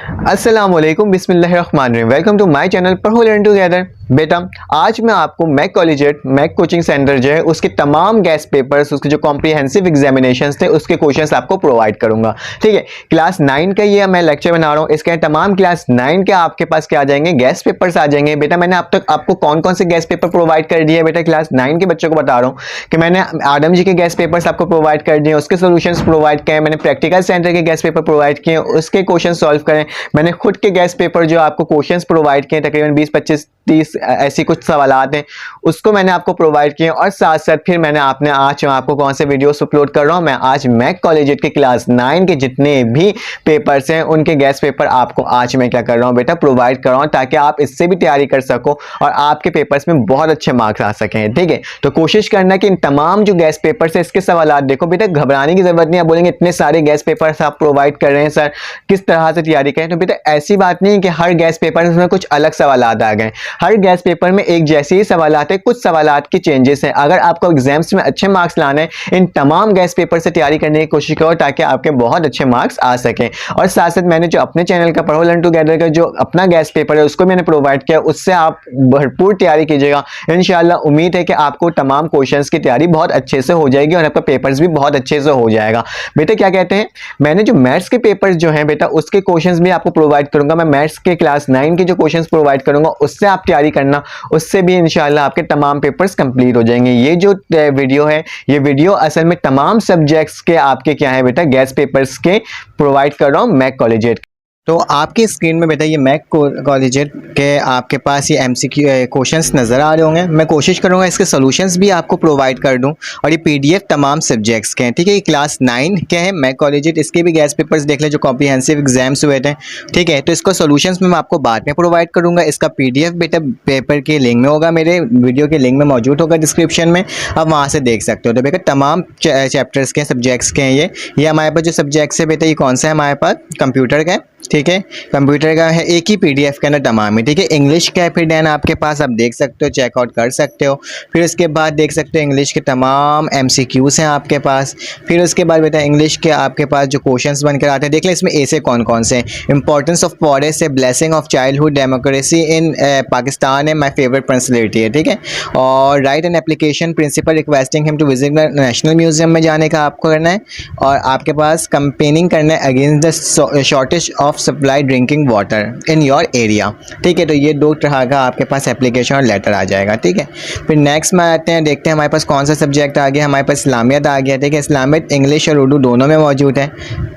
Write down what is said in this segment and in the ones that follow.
अस्सलामुअलैकुम बिस्मिल्लाहिर्रहमानिर्रहीम। Welcome to my channel पढ़ो लर्न टुगेदर। बेटा आज मैं आपको Mac collegiate Mac coaching centre जो है उसके तमाम गेस्ट पेपर्स, उसके जो कॉम्प्रिहेंसिव एग्जामिनेशंस थे उसके क्वेश्चंस आपको प्रोवाइड करूंगा। ठीक है, क्लास 9 का ये मैं लेक्चर बना रहा हूँ। इसके तमाम क्लास 9 के आपके पास क्या आ जाएंगे, गेस्ट पेपर्स आ जाएंगे। बेटा मैंने अब तक आपको कौन कौन से गेस्ट पेपर प्रोवाइड कर दिए, बेटा क्लास 9 के बच्चों को बता रहा हूँ कि मैंने आदम जी के गेस्ट पेपर्स आपको प्रोवाइड कर दिए, उसके सोल्यूशंस प्रोवाइड किए। मैंने प्रैक्टिकल सेंटर के गेस्ट पेपर प्रोवाइड किए, उसके क्वेश्चन सॉल्व करें। मैंने खुद के गेस्ट पेपर जो आपको क्वेश्चंस प्रोवाइड किए, तकरीबन 20 25 30 ऐसी कुछ सवालात हैं, उसको मैंने आपको प्रोवाइड किए। और साथ साथ फिर मैंने आज आपको कौन से वीडियोस अपलोड कर रहा हूं, मैं आज मैक कॉलेजिएट के क्लास 9 के जितने भी पेपर्स हैं उनके गेस्ट पेपर आपको आज मैं क्या कर रहा हूं बेटा, प्रोवाइड कर रहा हूं, ताकि आप इससे भी तैयारी कर सको और आपके पेपर्स में बहुत अच्छे मार्क्स आ सकें। ठीक है, तो कोशिश करना कि इन तमाम जो गेस्ट पेपर्स है इसके सवालात देखो। बेटा घबराने की जरूरत नहीं। आप बोलेंगे इतने सारे गेस्ट पेपर्स आप प्रोवाइड कर रहे हैं सर, किस तरह से तैयारी करें? तो बेटा ऐसी बात नहीं है कि हर गेस्ट पेपर में कुछ अलग सवालात आ गए। हर गेस्ट पेपर में एक जैसे ही सवालात है, कुछ सवालात की चेंजेस हैं। अगर आपको एग्जाम्स में अच्छे मार्क्स लाने हैं, इन तमाम गेस्ट पेपर से तैयारी करने की कोशिश करो ताकि आपके बहुत अच्छे मार्क्स आ सकें। और साथ साथ मैंने जो अपने चैनल का पढ़ो लर्न टुगेदर का जो अपना गेस्ट पेपर है उसको मैंने प्रोवाइड किया, उससे आप भरपूर तैयारी कीजिएगा। इंशाल्लाह उम्मीद है कि आपको तमाम क्वेश्चंस की तैयारी बहुत अच्छे से हो जाएगी और आपका पेपर्स भी बहुत अच्छे से हो जाएगा। बेटा क्या कहते हैं, मैंने जो मैथ्स के पेपर्स जो हैं बेटा उसके क्वेश्चंस भी आपको प्रोवाइड करूंगा। मैं मैथ्स के क्लास 9 के जो क्वेश्चंस प्रोवाइड करूंगा उससे आप तैयारी करना, उससे भी इंशाल्लाह आपके तमाम पेपर्स कंप्लीट हो जाएंगे। ये जो वीडियो है, ये वीडियो असल में तमाम सब्जेक्ट्स के आपके क्या है बेटा, गेस्ट पेपर्स के प्रोवाइड कर रहा हूं मैक कॉलेजिएट। तो आपकी स्क्रीन में बेटा ये मैक कॉलेजिएट के आपके पास ये एमसीक्यू क्वेश्चंस नज़र आ रहे होंगे। मैं कोशिश करूंगा इसके सॉल्यूशंस भी आपको प्रोवाइड कर दूं और ये पीडीएफ तमाम सब्जेक्ट्स के हैं। ठीक है, ये क्लास 9 के हैं मैक कॉलेजिएट, इसके भी गेस्ट पेपर्स देख लें जो कॉम्प्रिहेंसिव एग्जाम्स हुए थे। ठीक है, तो इसको सॉल्यूशंस में मैं आपको बाद में प्रोवाइड करूँगा। इसका पीडीएफ बेटा पेपर के लिंक में होगा, मेरे वीडियो के लिंक में मौजूद होगा डिस्क्रिप्शन में, आप वहाँ से देख सकते हो। तो बेटा तमाम चैप्टर्स के सब्जेक्ट्स के हैं ये हमारे पास जो सब्जेक्ट्स है बेटा, ये कौन सा है हमारे पास, कंप्यूटर का है। ठीक है, कंप्यूटर का है, एक ही पीडीएफ के अंदर तमाम है। ठीक है, इंग्लिश का है फिर देन आपके पास, आप देख सकते हो, चेकआउट कर सकते हो। फिर उसके बाद देख सकते हो इंग्लिश के तमाम एमसीक्यूज हैं आपके पास। फिर उसके बाद बेटा इंग्लिश के आपके पास जो क्वेश्चंस बनकर आते हैं, देख लें इसमें ऐसे कौन कौन से हैं। इंपॉर्टेंस ऑफ फॉरेस्ट है, blessing of childhood, democracy in Pakistan है, माई फेवरेट पर्सनैलिटी है। ठीक है, और write an application principal requesting him to visit national museum में जाने का आपको करना है। और आपके पास कंपेनिंग करना है against the shortage of supply drinking water in your area. ठीक है, तो ये दो तरह का आपके पास एप्लीकेशन और लेटर आ जाएगा। ठीक है, फिर नेक्स्ट में आते हैं, देखते हैं हमारे पास कौन सा सब्जेक्ट आ गया। हमारे पास इस्लामियत आ गया। ठीक है, इस्लामियत इंग्लिश और उर्दू दोनों में मौजूद है,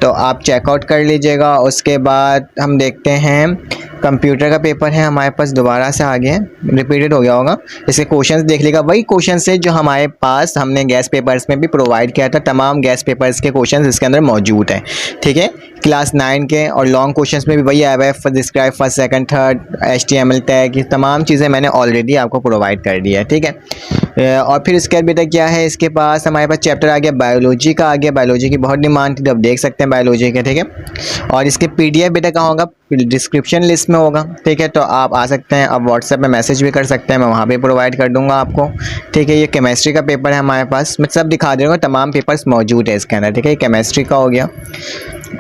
तो आप चेकआउट कर लीजिएगा। उसके बाद हम देखते हैं कंप्यूटर का पेपर है हमारे पास, दोबारा से आ गया, रिपीटेड हो गया होगा। इसके क्वेश्चंस देख लीजिएगा, वही क्वेश्चन है जो हमारे पास हमने गेस्ट पेपर्स में भी प्रोवाइड किया था। तमाम गेस्ट पेपर्स के क्वेश्चंस इसके अंदर मौजूद हैं। ठीक है, क्लास 9 के और लॉन्ग क्वेश्चंस में भी वही आया है, describe first second third, HTML tag, ये तमाम चीज़ें मैंने ऑलरेडी आपको प्रोवाइड कर दी है। ठीक है, और फिर इसके बाद बेटा क्या है, इसके पास हमारे पास चैप्टर आ गया बायोलॉजी का आ गया। बायोलॉजी की बहुत डिमांड थी, तो आप देख सकते हैं बायोलॉजी के। ठीक है, और इसके PDF बेटा कहाँ होगा, डिस्क्रिप्शन लिस्ट में होगा। ठीक है, तो आप आ सकते हैं, आप व्हाट्सएप में मैसेज भी कर सकते हैं, मैं वहाँ पे प्रोवाइड कर दूंगा आपको। ठीक है, ये केमिस्ट्री का पेपर है हमारे पास, मैं सब दिखा दूँगा, तमाम पेपर्स मौजूद है इसके अंदर। ठीक है, ये केमिस्ट्री का हो गया।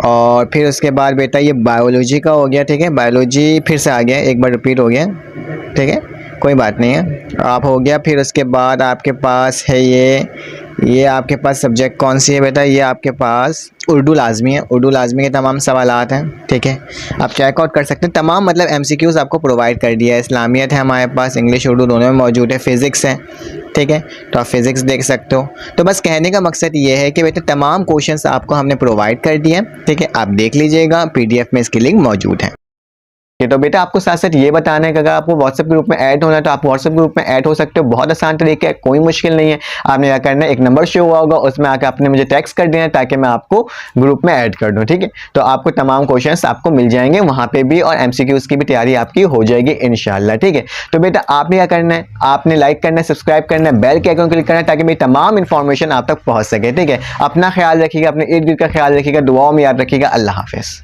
और फिर उसके बाद बेटा ये बायोलॉजी का हो गया। ठीक है, बायोलॉजी फिर से आ गया, एक बार रिपीट हो गया। ठीक है, कोई बात नहीं है, आप हो गया। फिर उसके बाद आपके पास है ये आपके पास सब्जेक्ट कौन सी है बेटा, ये आपके पास उर्दू लाजमी है। उर्दू लाजमी के तमाम सवालात हैं। ठीक है, आप चेकआउट कर सकते हैं, तमाम मतलब MCQs आपको प्रोवाइड कर दिया है। इस्लामियत है हमारे पास, इंग्लिश उर्दू दोनों में मौजूद है। फिज़िक्स है। ठीक है, तो आप फिज़िक्स देख सकते हो। तो बस कहने का मकसद ये है कि बेटा तमाम क्वेश्चंस आपको हमने प्रोवाइड कर दिए हैं। ठीक है, आप देख लीजिएगा, PDF में इसकी लिंक मौजूद है। तो बेटा आपको साथ साथ ये बताना है कि अगर आपको व्हाट्सएप ग्रुप में ऐड होना है तो आप व्हाट्सएप ग्रुप में ऐड हो सकते हो। बहुत आसान तरीका है, कोई मुश्किल नहीं है। आपने क्या करना है, एक नंबर शो हुआ होगा, उसमें आकर आपने मुझे टेक्स्ट कर देना है ताकि मैं आपको ग्रुप में ऐड कर दूं। ठीक है, तो आपको तमाम क्वेश्चंस आपको मिल जाएंगे वहां पे भी, और MCQs की भी तैयारी आपकी हो जाएगी इंशाल्लाह। ठीक है, तो बेटा आपने क्या करना है, आपने लाइक करना है, सब्सक्राइब करना है, बेल के आइकन क्लिक करना है ताकि मेरी तमाम इंफॉर्मेशन आप तक पहुंच सके। ठीक है, अपना ख्याल रखिएगा, अपने इर्द गिर्द का ख्याल रखिएगा, दुआओं में याद रखिएगा। अल्लाह हाफिज।